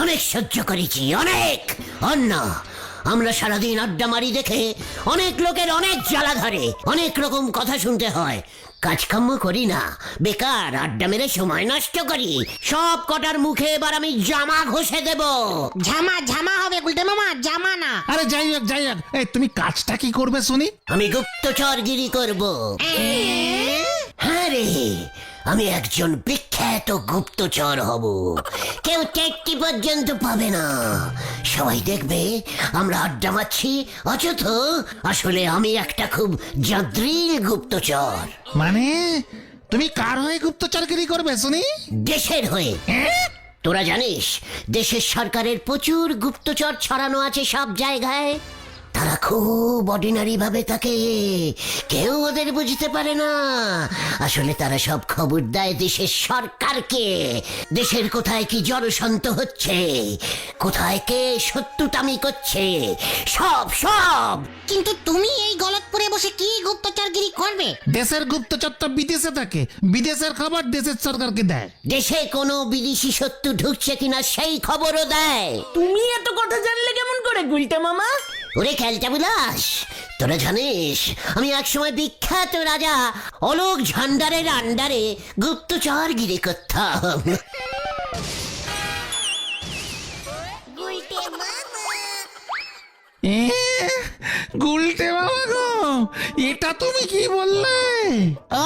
অনেক সহ্য করেছি, অনেক। অন্য আমরা সারাদিন আড্ডা মারি দেখে অনেক লোকের অনেক জ্বালা ধরে, অনেক রকম কথা শুনতে হয়। কাজকর্ম করি না, বেকার আড্ডা মেরে সময় নষ্ট করি। সব কটার মুখে এবার আমি জামা ঘষে দেব। ঝামা ঝামা হবে গুলটে মামা, জামা না। আরে যাই হোক যাই হোক, এই তুমি কাজটা কি করবে শুনি? আমি গুপ্তচরগিরি করব। হ্যাঁ রে, আমি একজন বিখ্যাত গুপ্তচর হব। কেউ টেট্টি পর্যন্ত পাবে না। সবাই দেখবে আমরা আড্ডা মারছি, অথচ আসলে আমি একটা খুব জাদ্রিল গুপ্তচর। মানে তুমি কার হয়ে গুপ্তচরগিরি করবে শুনি? দেশের হয়ে। তোরা জানিস দেশের সরকারের প্রচুর গুপ্তচর ছড়ানো আছে সব জায়গায়। তারা খুব অর্ডিনারি ভাবে থাকে, কেউ ওদের বুঝতে পারে না। আসলে তারা সব খবর দেয় দেশের সরকারকে। দেশের কোথায় কি জনসন্ত হচ্ছে, কোথায় কে শত্রুতামি করছে, সব সব। কিন্তু তুমি এই গলতপুরে বসে কি গুপ্তচরগিরি করবে? দেশের গুপ্তচর তো বিদেশে থাকে, বিদেশের খবর দেশের সরকারকে দেয়। দেশে কোনো বিদেশি শত্রু ঢুকছে কিনা সেই খবরও দেয়। তুমি এত কথা জানলে কেমন করে গুলটে মামা? ওরে খেলটা বিলাস, তোরা জানিস আমি একসময় বিখ্যাত রাজা অলোক ঝান্ডারের আন্ডারে গুপ্তচরগিরি করতাম। এ, গুলটে বাবা গো, এটা তুমি কি বললে?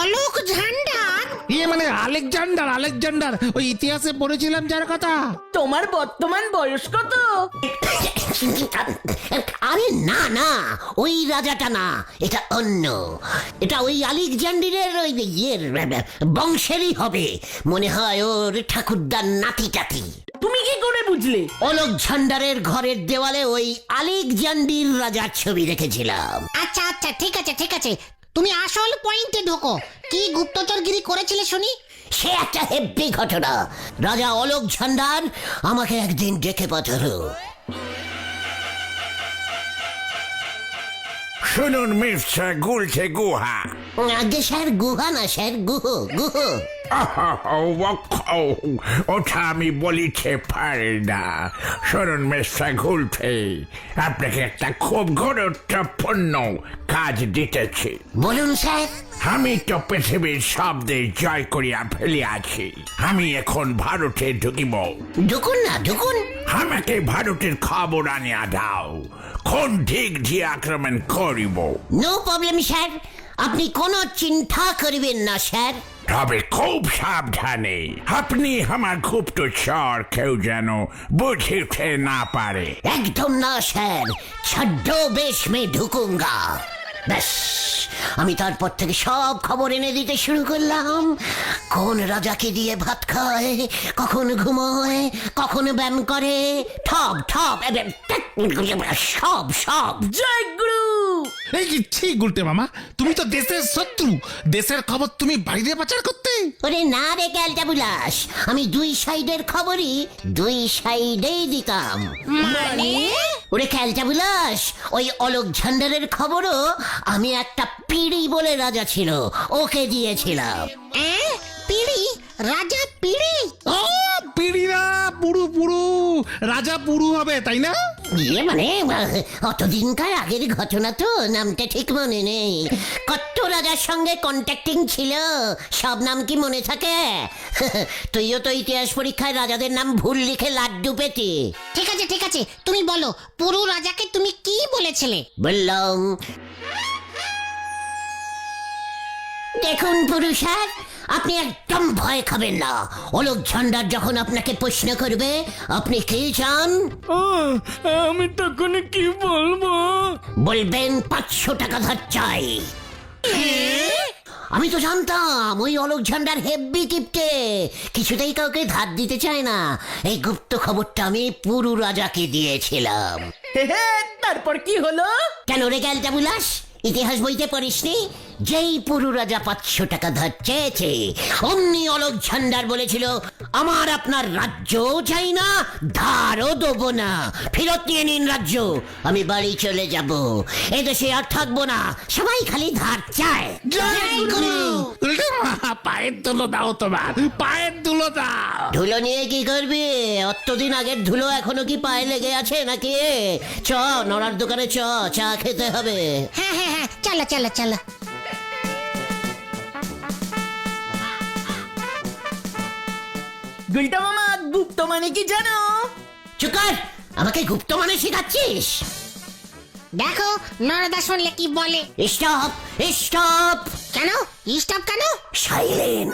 অলোক ঝান্ডার? মানে আলেকজান্ডার, আলেকজান্ডার, ওই ইতিহাসে পড়েছিলাম যার কথা। তোমার বর্তমান বয়স কত? আরে না না, ওই রাজাটা না, এটা অন্য। এটা ওই আলেকজান্ডারের ওই ইয়ের বংশেরই হবে। মনে হয় ওর ঠাকুরদার নাতি টাতি। তুমি কি করে বুঝলে? অলোক ঝান্ডারের ঘরের দেওয়ালে ওই আলেকজান্ডির রাজার ছবি রেখেছিলাম। আচ্ছা আচ্ছা, ঠিক আছে ঠিক আছে, তুমি আসল পয়েন্টে ঢোকো। কি গুপ্তচরগিরি করেছিলে শুনি? সে একটা হেব্বি ঘটনা। রাজা অলোক ঝান্ডার আমাকে একদিন ডেকে পাঠালো। শুনুন মিস্টার গুলটে গুহা। আগে স্যার গুহা না স্যার, গুহ গুহ। ওটা আমি বলিতে পারি না। শুনুন মিস্টার গুলটে, আপনাকে একটা খুব গুরুত্বপূর্ণ কাজ দিতেছি। বলুন স্যার। আমি তো পৃথিবীর সব দেশ জয় করিয়া ফেলিয়াছি। আমি এখন ভারতে ঢুকিব। ঢুকুন না ঢুকুন। আমাকে ভারতের খবর আনিয়া দাও, কোন দিক দিয়ে আক্রমণ করিব। নো প্রবলেম স্যার, আপনি কোনো চিন্তা করিবেন না স্যার। তবে খুব সাবধানে, আপনি আমার গুপ্তচর কেউ যেন বুঝিতে না পারে। একদম না স্যার, ছদ্মবেশ মে ঢুকুঙ্গা। ব্যাস, আমি তারপর থেকে সব খবর এনে দিতে শুরু করলাম। কোন রাজাকে দিয়ে ভাত খায়, কখন ঘুমোয়, কখন ব্যায়াম করে, ঠপ ঠপ সব সব। জয় গুরু। এই কি ঠিক গুলটে মামা, তুমি তো দেশের শত্রু, দেশের খবর তুমি বাইরে পাচার করতে? ওরে না রে ক্যালটা বুলাস, আমি দুই সাইডের খবরই দুই সাইডেই দিতাম। মানে? ওরে ক্যালটা বুলাস, ওই অলোক ঝান্ডারের খবরও আমি একটা পিড়ি বলে রাজা ছিল, ওকে দিয়েছিলাম। পিড়ি? রাজা পিড়ি? ও পিড়িরা পুরু পুরু, রাজা পুরু হবে তাই না? ইয়ে মানে অতদিনকার আগের ঘটনা তো, নামটা ঠিক মনে নেই। কত রাজার সঙ্গে কন্ট্যাক্টিং ছিল, সব নাম কি মনে থাকে? তুইও তো ইতিহাস পরীক্ষায় রাজাদের নাম ভুল লিখে লাড্ডু পেতি। ঠিক আছে ঠিক আছে, তুমি বলো পুরু রাজাকে তুমি কি বলেছিলে? বললাম, দেখুন পুরুষার, আপনি একদম ভয় খাবেন না। অলোক ঝান্ডার যখন আপনাকে প্রশ্ন করবে আপনি কি চান, আমি তখন কি বলবো? বলবেন 500 টাকা ধার চাই। আমি তো জানতাম ওই অলোক ঝান্ডার হেব্বি কিপটে, কিছুতেই কাউকে ধার দিতে চায় না। এই গুপ্ত খবরটা আমি পুরু রাজাকে দিয়েছিলাম। তারপর কি হলো? কেন রে ক্যালটা বুলাস, ইতিহাস বইতে পড়িসনি? যেই পুরু রাজা 500 টাকা ধার চেয়েছে অমনি অলোক ঝান্ডার বলেছিল, আমার আপনার রাজ্য চাই না, ধারও দেবো না, ফেরত নিয়ে নিন রাজ্য, আমি বাড়ি চলে যাব, এদেশে আর থাকবো না, সবাই খালি ধার চায়। জয় গুরু। উল্টে মামা, পায়ের ধুলো দাও তোমার, পায়ের ধুলো দাও। ধুলো নিয়ে কি করবি? অতদিন আগের ধুলো এখনো কি পায়ে লেগে আছে নাকি? চ নড়ার দোকানে চ, চা খেতে হবে। হ্যাঁ হ্যাঁ হ্যাঁ, চলো চলো চলো। গুলটা মামা গুপ্ত মানে কি জানো? চুকার, আমাকে গুপ্ত মানে শেখাচ্ছিস? দেখো নরদা শুনলে কি বলে। Stop stop. কেন স্টপ কেন? Silent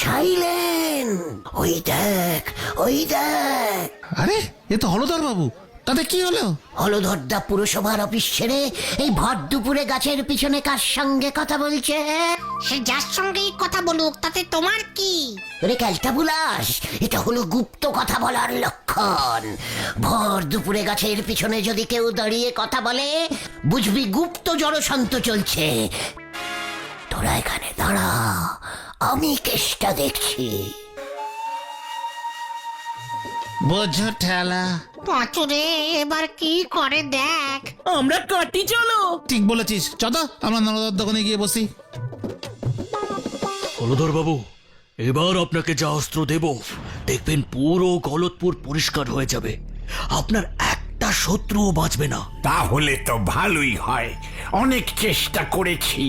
silent. ওই দেখ ওই দেখ। আরে এ তো হলধর বাবু, তাতে কি হলো? হলধরদা পুরসভার অফিস ছেড়ে এই ভর দুপুরে গাছের পিছনে কার সঙ্গে কথা বলছে? সে যার সঙ্গেই কথা বলুক, তাতে তোমার কি? রে ক্যালটা বুলাস, এটা হলো গুপ্ত কথা বলার লক্ষণ। ভর দুপুরে গাছের পিছনে যদি কেউ দাঁড়িয়ে কথা বলে, বুঝবি গুপ্ত জড়সন্ত চলছে। তোরা এখানে দাঁড়া, আমি কেসটা দেখছি। বোঝো ঠেলা। পাঁচুরে এবার কি করে দেখ। আমরা কাটি চলো। ঠিক বলেছিস, চল আমরা নরদার দোকানে গিয়ে বসি। হলধর বাবু, এবার আপনাকে যা অস্ত্র দেব, দেখবেন পুরো গলতপুর পরিষ্কার হয়ে যাবে, আপনার একটা শত্রুও বাঁচবে না। তাহলে তো ভালোই হয়। অনেক চেষ্টা করেছি,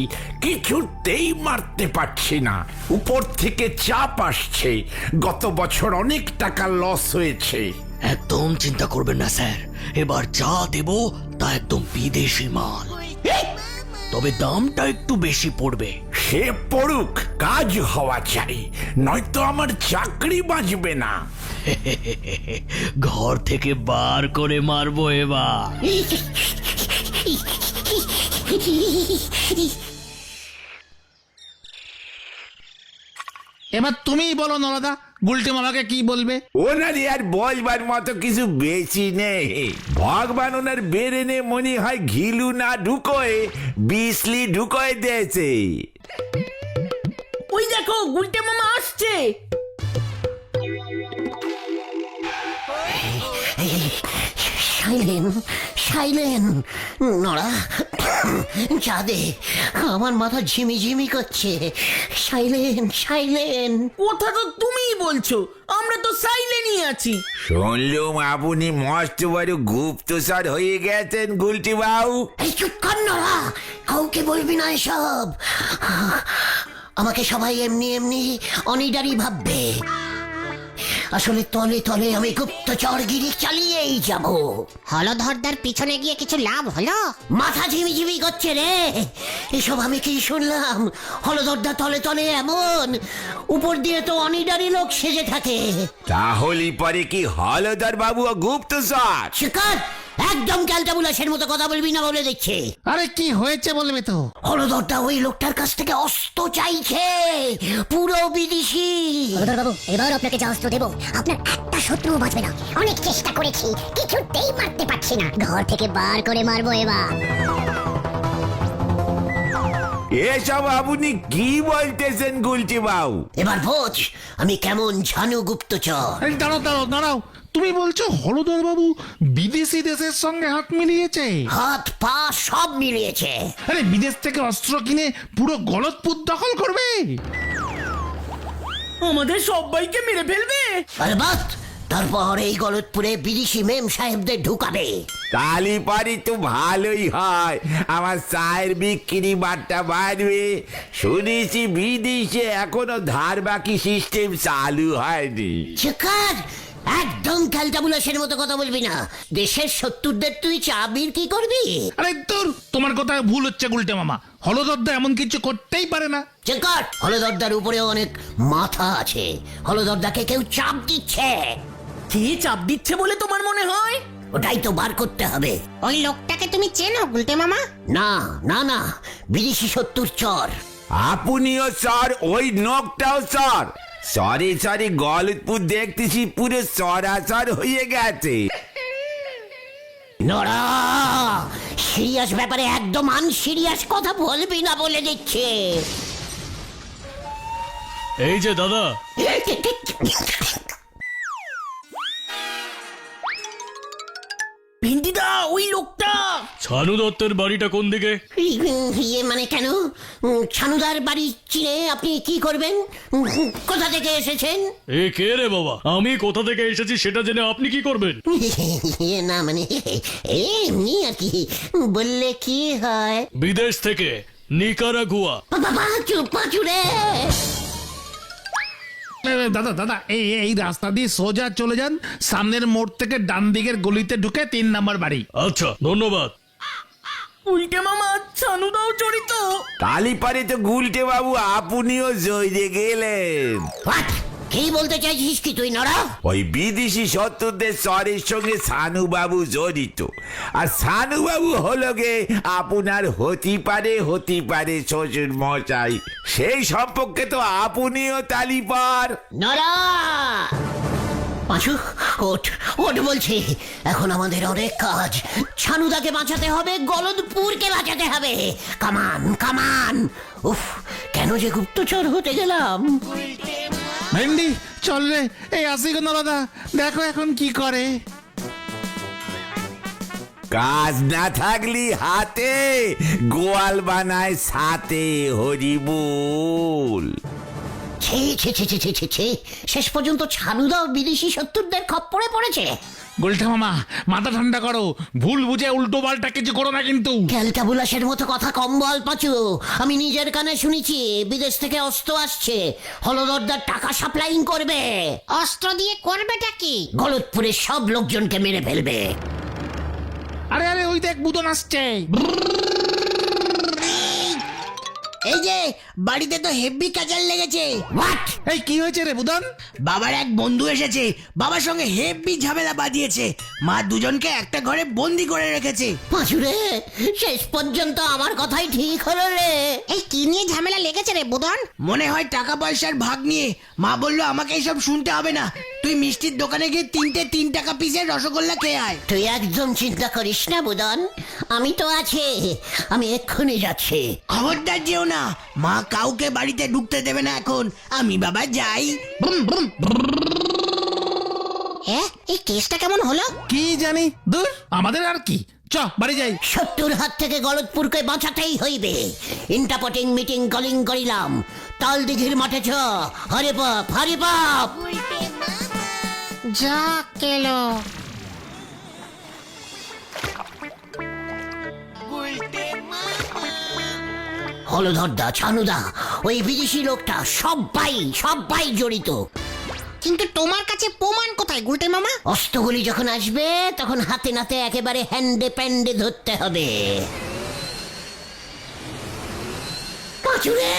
কিছুতেই মারতে পারছি না, উপর থেকে চাপ আসছে। গত বছর অনেক টাকা লস হয়েছে। একদম চিন্তা করবেন না স্যার, এবার যা দেব তা একদম বিদেশি মাল, তবে দামটা একটু বেশি পড়বে। সে পড়ুক, কাজ হওয়া চাই, নয়তো আমার চাকরি বাঁচবে না। ঘর থেকে বার করে মারবো এবার। এবার তুমিই বলো নরদা, গুলটে মামাকে কি বলবে? ওনারই আর বলবার মতো কিছু বেশি নেই। ভগবান ওনার বেরেনে মনে হয় ঘিলু না ঢুকোয় বিসলি ঢুকোয় দিয়েছে। ওই দেখো গুলটে মামা আসছে। Silence silence. নড়া, চা দে, আমার মাথা ঝিমিঝিমি করছে। Silence silence. কথা তো তুমিই বলছো, আমরা তো সাইলেনই আছি। শুনলুম আপনি মস্ত বড় গুপ্তচর হয়ে গেছেন গুলটি বাবু। এই চুপ কর নড়া, কাউকে বলবি না এসব। আমাকে সবাই এমনি এমনি অনিডারি ভাববে, আসলে তলে তলে আমি গুপ্তচরগিরি চালিয়েই যাব। হলধরদার পিছনে গিয়ে কিছু লাভ হলো? মাথা ঝিমিঝিমি করছে রে, এসব আমি কি শুনলাম? হলদরদা তলে তলে এমন, উপর দিয়ে তো অনিডারি লোক সেজে থাকে। তাহলে পরে কি হলধর বাবু ও গুপ্তচর? শিকার, একদম ক্যালটাবুলাসের মতো কথা বলবি না বলে দিচ্ছে। আরে কি হয়েছে বলবে তো। হলদরদা ওই লোকটার কাছ থেকে অস্ত্র চাইছে, পুরো বিদেশি। বাবু, এবার আপনাকে যা অস্ত্র দেবো, আপনার একটা শত্রু বাঁচবে না। অনেক চেষ্টা করেছি, কিছুতেই মারতে পারছি না, ঘর থেকে বার করে মারবো এবার। এসব আপনি কি বলতেছেন গুলটি বাবু? এবার বোঝ আমি কেমন ঝানু গুপ্তচর। এই দাঁড়াও দাঁড়াও দাঁড়াও, তুমি বলছো হলধর বাবু বিদেশি দেশের সঙ্গে হাত মিলিয়েছে? হাত পা সব মিলিয়েছে। আরে বিদেশ থেকে অস্ত্র কিনে পুরো গলতপুর দখল করবে? আমাদের সবাইকে মেরে ফেলবে। আলবাত, তারপর এই গলতপুরে বিদেশি মেম সাহেবদের ঢুকাবে। তালি পারি তো ভালোই হয়, আমার চায়ের বিক্রি বাট্টা বাড়বে। শুনেছি বিদেশে এখনো ধার বাকি সিস্টেম চালু হয়নি। চিকার, একদম ক্যালটাবুলাসের মতো কথা বলবি না। দেশের শত্রুদের তুই চাবির কি করবি? আরে তোর, তোমার কথা ভুল হচ্ছে গুলটে মামা, হলদরদা এমন কিছু করতেই পারে না। চিকার, হলদরদার উপরে অনেক মাথা আছে, হলদরদাকে কেউ চাপ দিচ্ছে। কে চাপ দিচ্ছে বলে তোমার মনে হয়? ওটাই তো বার করতে হবে। ওই লোকটাকে তুমি চেনো গুলটে মামা? না না না, বিদেশি শত্রুর চর। আপনিও স্যার, ওই নখটাও স্যার। সরি সরি, গলতপুর দেখতেছি পুরো সরাসর হয়ে গেছে। নড়া, সিরিয়াস ব্যাপারে একদম আনসিরিয়াস কথা বলবি না বলে দিচ্ছে। এই যে দাদা, ভেন্ডিদা ওই লোকটা। ছানু দত্তের বাড়িটা কোন দিকে? ইয়ে মানে কেন? ছানুদার বাড়ি চিনে আপনি কি করবেন? কোথা থেকে এসেছেন? এ কে রে বাবা? আমি কোথা থেকে এসেছি সেটা জেনে আপনি কি করবেন? ইয়ে না মানে এমনি আর কি, বললে কি হয়? বিদেশ থেকে, নিকারাগুয়া। পাঁচু রে। দাদা দাদা এই এই রাস্তা দিয়ে সোজা চলে যান, সামনের মোড় থেকে ডান দিকের গলিতে ঢুকে 3 নম্বর বাড়ি। আচ্ছা, ধন্যবাদ। উল্টে মামা ছানুদাও জড়িত। কালীপাড়ে তো গুলটে বাবু আপনিও জয়রে গেলেন। What? কি বলতে চাইছিস কি তুই নরা? ওই বিদেশি শত্রুদের চরের সঙ্গে সানুবাবু জড়িত, আর সানুবাবু হলো গে আপনার হতে পারে শ্বশুর মশাই। সেই সম্পর্কে তো আপনিও তালিপার। নরা! পাঁচু ওঠ ওঠ বলছি, এখন আমাদের অনেক কাজ। ছানুদাকে বাঁচাতে হবে, গলদপুরকে বাঁচাতে হবে। কামান কামান। উফ, কেন যে গুপ্তচর হতে গেলাম। ভেন্ডি চল রে, এই আসি গো দাদা, দেখো এখন কি করে। কাজ না থাকলি হাতে, গোয়াল বানায় সাথে, হরিবুল। ছি ছি ছি ছি ছি ছি ছি, শেষ পর্যন্ত ছানুদাও বিদেশি শত্রুদের খপ্পরে পড়েছে। গোলটা মামা মাথা ঠান্ডা করো, ভুল বুঝে উল্টো পাল্টা কিছু করো না কিন্তু। ক্যালটা বুলাসের মতো কথা কম বল পাচু। আমি নিজের কানে শুনেছি বিদেশ থেকে অস্ত্র আসছে, হলদরদার টাকা সাপ্লাইং করবে। অস্ত্র দিয়ে করবেটা কি? গলতপুরের সব লোকজনকে মেরে ফেলবে। আরে আরে ওই দেখ বুদন আসছে। এই যে বাড়িতে তো হেভি কাজাল লেগেছে। হোয়াট? এই কি হয়েছে রে বুদন? বাবার এক বন্ধু এসেছে, বাবার সঙ্গে হেভি ঝামেলা বাঁধিয়েছে। মা দুজনকে একটা ঘরে বন্দি করে রেখেছে। পাচু রে, শেষ পর্যন্ত আমার কথাই ঠিক হলো রে। এই কি নিয়ে ঝামেলা লেগেছে রে বুদন? মনে হয় টাকা পয়সার ভাগ নিয়ে। মা বললো আমাকে এইসব শুনতে হবে না, তুই মিষ্টির দোকানে গিয়ে 3 টাকা পিসের রসগোল্লা খেয়ে আয়। তুই একদম চিন্তা করিস না বুদন, আমি তো আছি, আমি এক্ষুনি যাচ্ছি। খবরদার যেও না, মা কাউকে বাড়িতে ঢুকতে দেবে না এখন। আমি বাবা যাই। হ্যাঁ, এই কেসটা কেমন হলো? কি জানি, দূর আমাদের আর কি, চ বাড়ি যাই। শত্রুর হাত থেকে গলতপুরকে বাঁচাতেই হইবে। ইন্টারপটিং মিটিং কলিং করিলাম, তাল দিঘির মাঠে চ। হরে বাপ হরে বাপ। যা কেলো। হলধরদা, ছানুদা, ওই বিদেশি লোকটা সবাই জড়িত। কিন্তু তোমার কাছে প্রমাণ কোথায় গুলটে মামা? অস্ত্রগুলি যখন আসবে তখন হাতে নাতে একেবারে হ্যান্ডে প্যান্ডে ধরতে হবে। পাঁচুরে!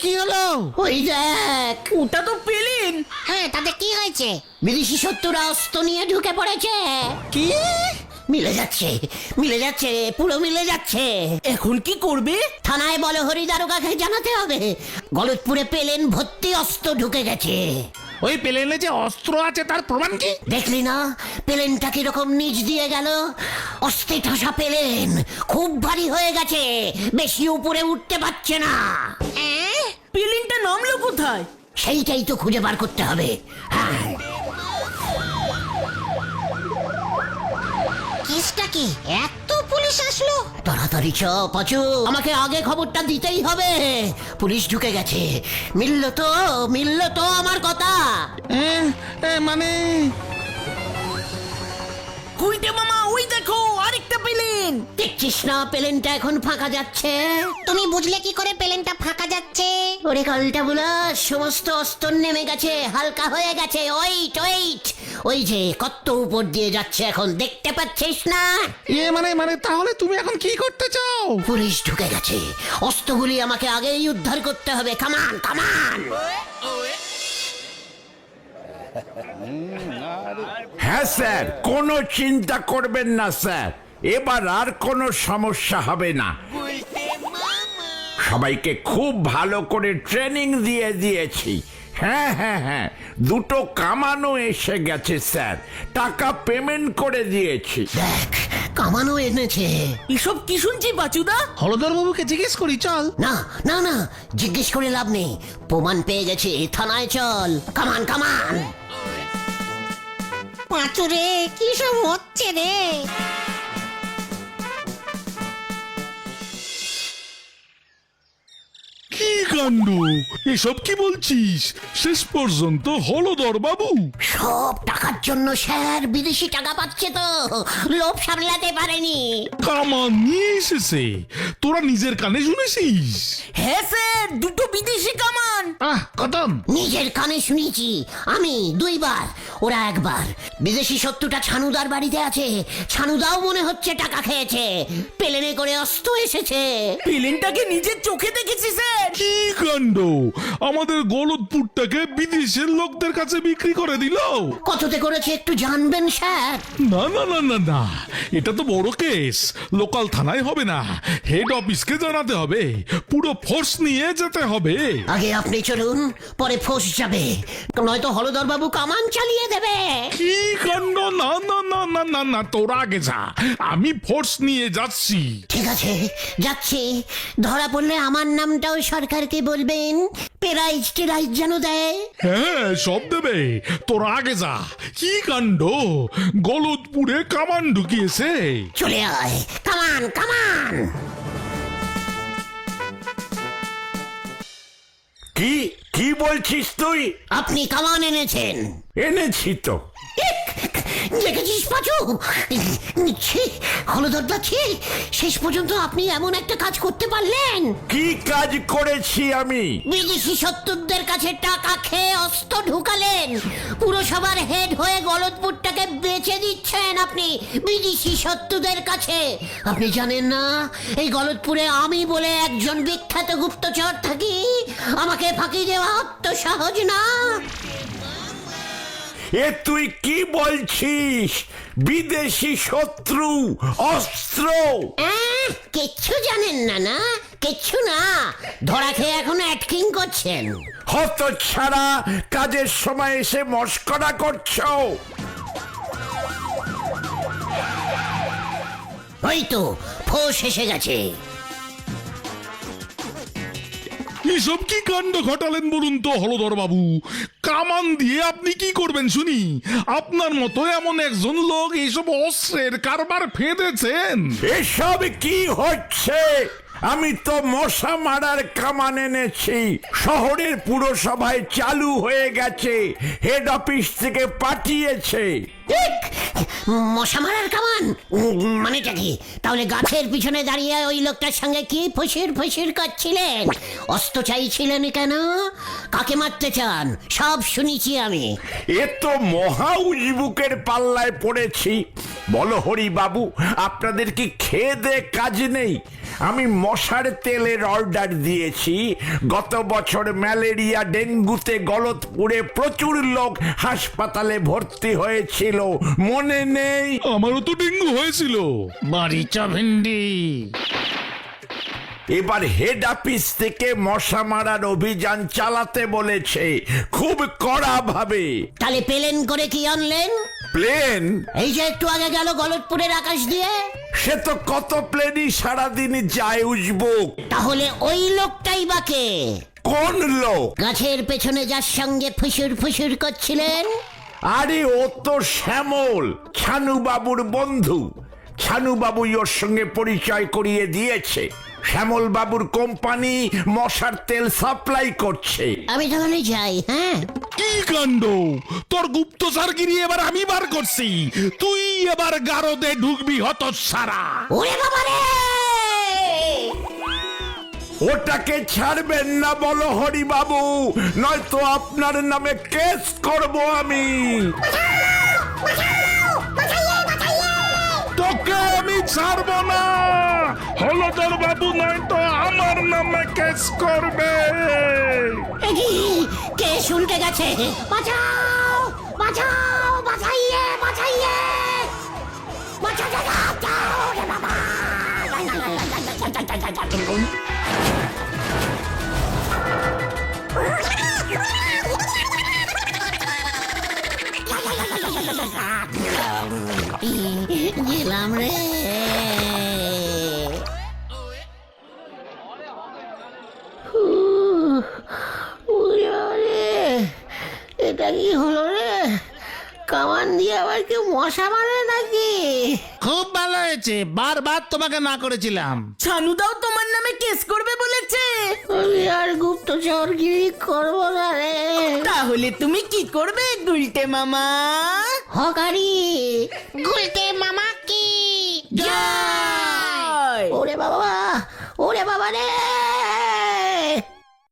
কি হলো? ওই দেখ, ওটা তো পেলেন। হ্যাঁ, তাতে কি হয়েছে? বিদেশি শত্রুরা অস্ত্র নিয়ে ঢুকে পড়েছে। কি? মিলে যাচ্ছে, পুরো মিলে যাচ্ছে। এখন কি করবে? থানায় বলে হরি দারোগাকে জানাতে হবে। গলতপুরে পেলেন ভর্তি অস্ত্র ঢুকে গেছে। ওই প্লেনে যে অস্ত্র আছে তার প্রমাণ কি? দেখলি না পেলেনটা কিরকম নিচ দিয়ে গেল? অস্ত্রে ঠাসা পেলেন, খুব ভারী হয়ে গেছে, বেশি উপরে উঠতে পারছে না। পেলেনটা নামলো কোথায়? সেইটাই তো খুঁজে বার করতে হবে। হ্যাঁ, কেসটা কি? এত পুলিশ আসলো? তাড়াতাড়ি চ পাচু, আমাকে আগে খবরটা দিতেই হবে। পুলিশ ঢুকে গেছে। মিলল তো আমার কথা। মানে উল্টে মামা ওই দেখো আরেকটা পেলেন। দেখছিস না পেলেনটা এখন ফাঁকা যাচ্ছে? তুমি বুঝলে কি করে পেলেনটা ফাঁকা যাচ্ছে? ওরে কলটা বুলা, সমস্ত অস্ত্র নেমে গেছে, হালকা হয়ে গেছে। ওইট ওই যে কত উপর দিয়ে যাচ্ছে এখন, দেখতে পাচ্ছিস না? মানে তাহলে তুমি এখন কি করতে চাও? পুলিশ ঢুকে গেছে, অস্ত্রগুলি আমাকে আগেই উদ্ধার করতে হবে। কামান হ্যাঁ স্যার, কোনো চিন্তা করবেন না স্যার, এবার আর কোনো সমস্যা হবে না। সবাইকে খুব ভালো করে ট্রেনিং দিয়ে দিয়েছি। হ্যাঁ হ্যাঁ হ্যাঁ, দুটো কামানো এসে গেছে স্যার, টাকা পেমেন্ট করে দিয়েছি। দেখ কামানো এনেছে। এসব কি শুনছি বাচুদা? হলদর বাবুকে জিজ্ঞেস করি চল। না না না, জিজ্ঞেস করে লাভ নেই, প্রমাণ পেয়ে গেছে, থানায় চল। কামান কামান। পাঁচু রে, কি সব হচ্ছে রে? কি কাণ্ড, এসব কি বলছিস? শেষ পর্যন্ত হলদর বাবু সব টাকার জন্য স্যার বিদেশি টাকা পাচ্ছে তো, লোভ সামলাতে পারেনি। কামান নিয়ে এসেছে, তোরা নিজের কানে শুনেছিস? হ্যাঁ স্যার, দুটো বিদেশি কামান। কতন নিজের কানে শুনেছি আমি 2 বার, ওরা 1 বার। বিদেশি শত্রুটা ছানুদার বাড়িতে আছে, ছানুদাও মনে হচ্ছে টাকা খেয়েছে, প্লেনে করে অস্ত এসেছে। প্লেনটাকে নিজের চোখে দেখেছি স্যার। কি কাণ্ড, আমাদের গলদপুরটাকে বিদেশের লোকদের কাছে বিক্রি করে দিল। কততে করেছে একটু জানবেন স্যার? না না না না না, এটা তো বড় কেস, লোকাল থানায় হবে না, হেড অফিসকে জানাতে হবে, পুরো ফোর্স নিয়ে যেতে হবে। আগে আপনি চলুন, পরে ফোর্স যাবে, নয়তো হলদর বাবু কামান চালিয়ে দেবে। কি কাণ্ড, না না না না না না, তোরা আগে যা, আমি ফোর্স নিয়ে যাচ্ছি। ঠিক আছে যাচ্ছি, ধরা পড়লে আমার নামটাও সরকারকে বলবেন, প্রাইজ টেরাইজ যেন দেয়। হ্যাঁ সব দেবে, তোরা আগে যা। কি কাণ্ড, গলদপুরে কামান ঢুকিয়েছে। চলে আয়, কামান কামান। কি কি বলছিস তুই? আপনি কামান এনেছেন? এনেছি তো। দেখেছিস পাচু, হলদরদা ছি, শেষ পর্যন্ত আপনি এমন একটা কাজ করতে পারলেন। কি কাজ করেছি আমি? বিদেশি শত্রুদের কাছে টাকা খেয়ে অস্ত্র ঢুকালেন, পুরসভার হেড হয়ে গলদপুরটাকে বেচে দিচ্ছেন আপনি বিদেশি শত্রুদের কাছে। আপনি জানেন না এই গলদপুরে আমি বলে একজন বিখ্যাত গুপ্তচর থাকি, আমাকে ফাঁকি দেওয়া অত সহজ না। এ তুই কি বলছিস? বিদেশি শত্রু, অস্ত্র? কিচ্ছু জানেন না? না কিচ্ছু না, ধরা খেয়ে এখন অ্যাক্টিং করছেন। হত ছাড়া, কাজের সময় এসে মস্করা করছো। ওই তো ফোর্স এসে গেছে। এসব কি কাণ্ড ঘটালেন বলুন তো হলদর বাবু? কামান দিয়ে আপনি কি করবেন শুনি? আপনার মতো এমন একজন লোক এইসব অস্ত্রের কারবার ফেঁদেছেন। এসব কি হচ্ছে? আমি তো মশা মারার কামান এনেছি, শহরের পুরসভায় চালু হয়ে গেছে, হেড অফিস থেকে পাঠিয়েছে। মশা মারার কামান মানেটা কি? তাহলে গাছের পিছনে দাঁড়িয়ে ওই লোকটার সঙ্গে কি ফসির ফসির করছিলেন? অস্ত্র চাইছিলেন কেন? কাকে মারতে চান? সব শুনেছি আমি। এ তো মহা উজবুকের পাল্লায় পড়েছি। বলো হরি বাবু, আপনাদের কি খেয়ে দে কাজ নেই? আমি মশার তেলের অর্ডার দিয়েছি। গত বছর ম্যালেরিয়া ডেঙ্গুতে গলদপুরে প্রচুর লোক হাসপাতালে ভর্তি হয়েছিল, মনে নেই? আমারও তো ডেঙ্গু হয়েছিল। বাড়িচা ভেন্ডি। এবার হেড অফিস থেকে মশা মারার অভিযান চালাতে বলেছে, খুব কড়া ভাবে। তাহলে প্লেন করে কি আনলেন? প্লেন? এই যে একটু আগে গেল গলদপুরের আকাশ দিয়ে। সে তো কত প্লেনই সারাদিন যায় উজবুক। তাহলে ওই লোকটাই বাকে? কোন লোক? গাছের পেছনে যার সঙ্গে ফুসুর ফুসুর করছিলেন। আরে ও তো শ্যামল, ছানু বাবুর বন্ধু। ছানু বাবুই ওর সঙ্গে পরিচয় করিয়ে দিয়েছে। শ্যামল বাবুর কোম্পানি মশার তেল সাপ্লাই করছে। আমি তাহলে যাই। হ্যাঁ, কি কাণ্ড, তোর গুপ্তচরগিরি এবার আমি বার করছি, তুই এবার গারদে ঢুকবি হতচ্ছাড়া। ওরে বাবা রে! ওটাকে ছাড়বেন না বলো হরি বাবু, নয়তো আপনার নামে কেস করব আমি। তোকে আমি ছাড়বো না, হলদর বাবু নয়তো আমার নামে কেস করবে। কে শুনতে গেছে? বাঁচাও বাঁচাও, বাঁচাইয়ে বাঁচাইয়ে, বাঁচাও বাবা। গেলাম রে। এটা কি হলো রে? কামান দিয়ে আবার কেউ মশা মারে নাকি? খুব ভালো হয়েছে, বারবার তোমাকে না করেছিলাম। ছানুদাও তোমার নামে কেস করবে বলেছে। আমি আর গুপ্তচরগিরি করবো না রে। তাহলে তুমি কি করবে গুলটে মামা? হকারি গুলতে মামা কি জয়! ওরে বাবা, ওরে বাবা রে।